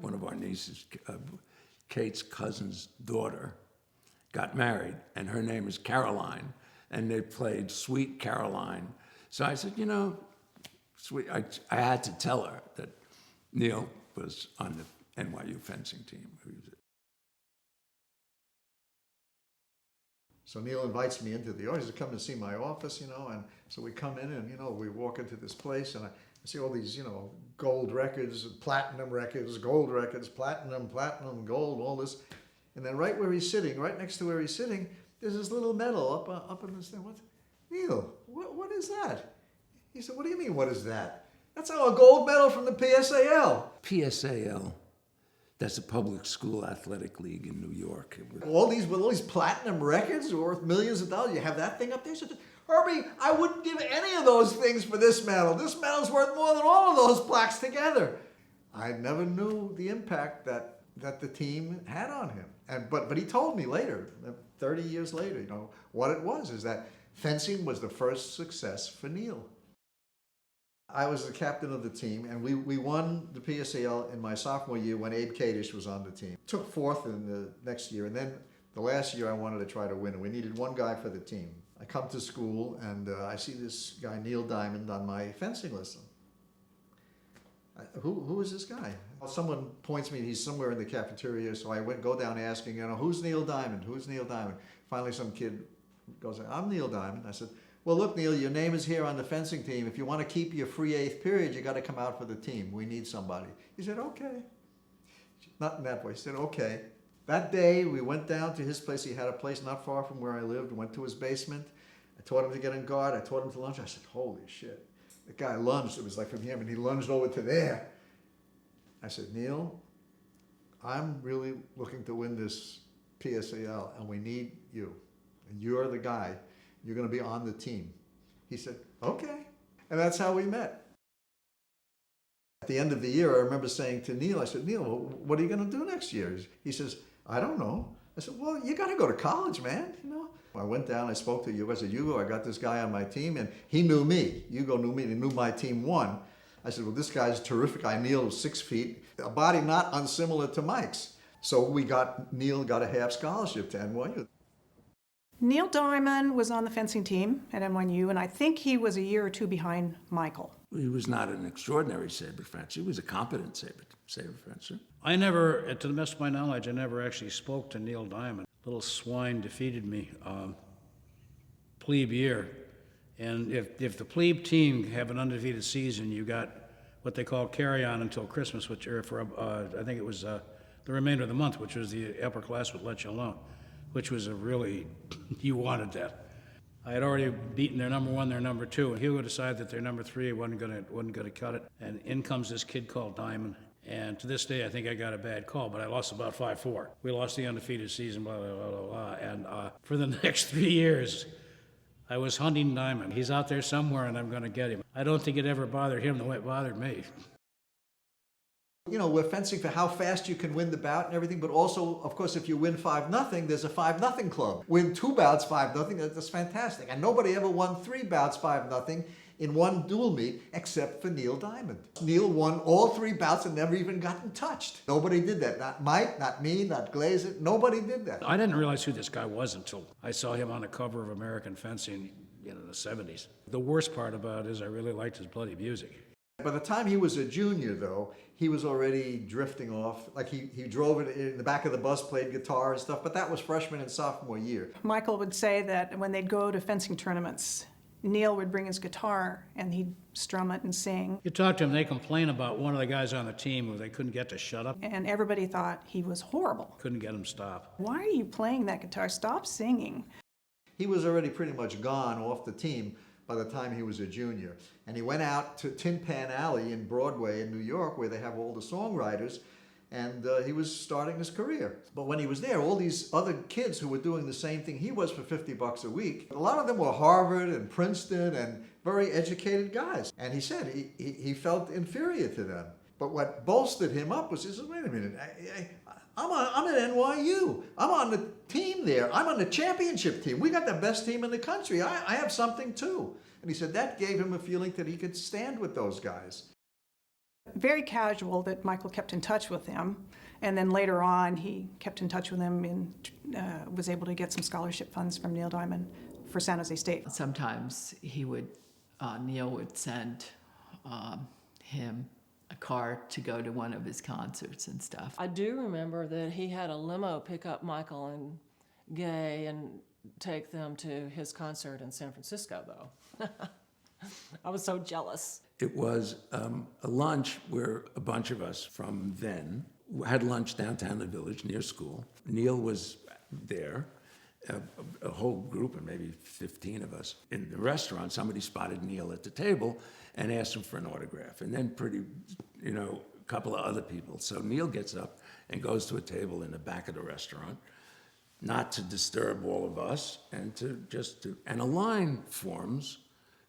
one of our nieces, Kate's cousin's daughter, got married, and her name is Caroline, and they played Sweet Caroline. So I said, you know, sweet. I had to tell her that Neil was on the NYU fencing team. So Neil invites me into the office to come and see my office, you know, and so we come in and, you know, we walk into this place and I see all these, you know, gold records, platinum records, gold records, platinum, gold, all this. And then right where he's sitting, right next to where he's sitting, there's this little medal up in this thing. What? Neil, what is that? He said, what do you mean, what is that? That's a gold medal from the PSAL. PSAL, that's a public school athletic league in New York. All these platinum records worth millions of dollars. You have that thing up there? So, Herbie, I wouldn't give any of those things for this medal. This medal's worth more than all of those plaques together. I never knew the impact that the team had on him. But he told me later, 30 years later, you know, what it was is that fencing was the first success for Neil. I was the captain of the team, and we won the PSAL in my sophomore year when Abe Kadish was on the team. Took fourth in the next year, and then the last year I wanted to try to win, and we needed one guy for the team. I come to school, and I see this guy, Neil Diamond, on my fencing list. Who is this guy? Someone points me, he's somewhere in the cafeteria, so I go down asking, you know, who's Neil Diamond? Who's Neil Diamond? Finally, some kid goes, I'm Neil Diamond. I said, well, look, Neil, your name is here on the fencing team. If you want to keep your free eighth period, you got to come out for the team. We need somebody. He said, okay. Not in that way. He said, okay. That day, we went down to his place. He had a place not far from where I lived. Went to his basement. I taught him to get in guard. I taught him to lunge. I said, holy shit. The guy lunged. It was like from here, and he lunged over to there. I said, Neil, I'm really looking to win this PSAL, and we need you. And you're the guy. You're going to be on the team. He said, okay. And that's how we met. At the end of the year, I remember saying to Neil, I said, Neil, what are you going to do next year? He says, I don't know. I said, well, you got to go to college, man. You know. I went down, I spoke to Hugo. I said, Hugo, I got this guy on my team, and he knew me. Hugo knew me, and he knew my team won. I said, well, this guy's terrific. Neil was 6 feet, a body not unsimilar to Mike's. So Neil got a half scholarship to NYU. Neil Diamond was on the fencing team at NYU, and I think he was a year or two behind Michael. He was not an extraordinary saber fencer. He was a competent saber fencer. I never, to the best of my knowledge, I never actually spoke to Neil Diamond. Little swine defeated me, plebe year. And if the plebe team have an undefeated season, you got what they call carry on until Christmas, which are for, I think it was the remainder of the month, which was the upper class would let you alone, which was a really, you wanted that. I had already beaten their number one, their number two, and Hugo decided that their number three wasn't gonna cut it. And in comes this kid called Diamond. And to this day, I think I got a bad call, but I lost about 5-4. We lost the undefeated season, blah, blah, blah, blah, blah. And for the next 3 years, I was hunting Diamond. He's out there somewhere, and I'm going to get him. I don't think it ever bothered him the way it bothered me. You know, we're fencing for how fast you can win the bout and everything, but also, of course, if you win 5-0, there's a 5-0 club. Win 2 bouts 5-0, that's fantastic. And nobody ever won 3 bouts 5-0 in one dual meet except for Neil Diamond. Neil won all 3 bouts and never even gotten touched. Nobody did that. Not Mike, not me, not Glazer. Nobody did that. I didn't realize who this guy was until I saw him on the cover of American Fencing in the 70s. The worst part about it is I really liked his bloody music. By the time he was a junior, though, he was already drifting off. Like he drove it in the back of the bus, played guitar and stuff, but that was freshman and sophomore year. Michael would say that when they'd go to fencing tournaments, Neil would bring his guitar and he'd strum it and sing. You talk to him, they complain about one of the guys on the team who they couldn't get to shut up. And everybody thought he was horrible. Couldn't get him to stop. Why are you playing that guitar? Stop singing. He was already pretty much gone off the team by the time he was a junior. And he went out to Tin Pan Alley in Broadway in New York, where they have all the songwriters, and he was starting his career. But when he was there, all these other kids who were doing the same thing he was for $50 a week, a lot of them were Harvard and Princeton and very educated guys. And he said he felt inferior to them. But what bolstered him up was, he said, wait a minute, I'm at NYU. I'm on the team there. I'm on the championship team. We got the best team in the country. I have something too. And he said that gave him a feeling that he could stand with those guys. Very casual that Michael kept in touch with him. And then later on, he kept in touch with him and was able to get some scholarship funds from Neil Diamond for San Jose State. Sometimes Neil would send him a car to go to one of his concerts and stuff. I do remember that he had a limo pick up Michael and Gay and take them to his concert in San Francisco, though. I was so jealous. It was a lunch where a bunch of us from then had lunch downtown the village near school. Neil was there, a whole group of maybe 15 of us. In the restaurant, somebody spotted Neil at the table and asked him for an autograph. And then a couple of other people. So Neil gets up and goes to a table in the back of the restaurant, not to disturb all of us, and and a line forms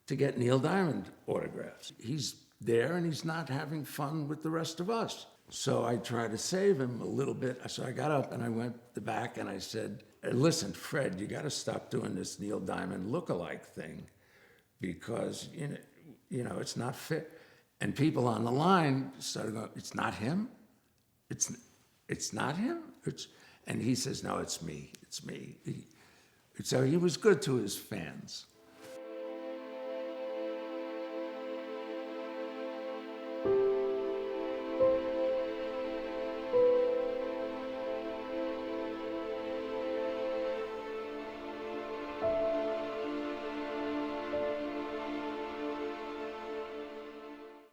to get Neil Diamond autographs. He's there and he's not having fun with the rest of us. So I tried to save him a little bit. So I got up and I went to the back and I said, listen, Fred, you got to stop doing this Neil Diamond look-alike thing because, it's not fit. And people on the line started going, it's not him? It's not him? And he says, no, it's me. So he was good to his fans.